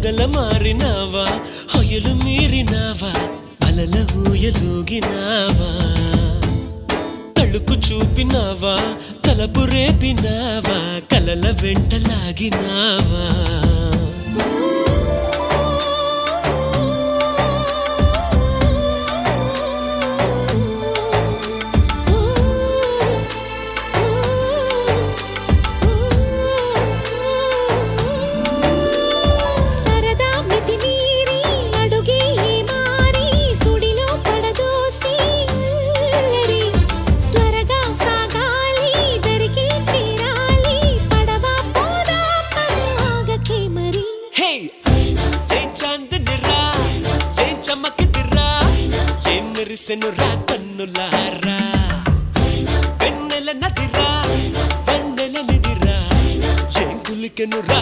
మొదల మారినావా హొయలు మీరినావా అలల ఊయలూగినావా తళుకు చూపినావా తలపు రేపినావా కలల వెంటలాగినావా మెరిసెనురా కన్నులారా వెన్నెల నదిరా వెన్నెల నిదిరా ఏం కులికెనురా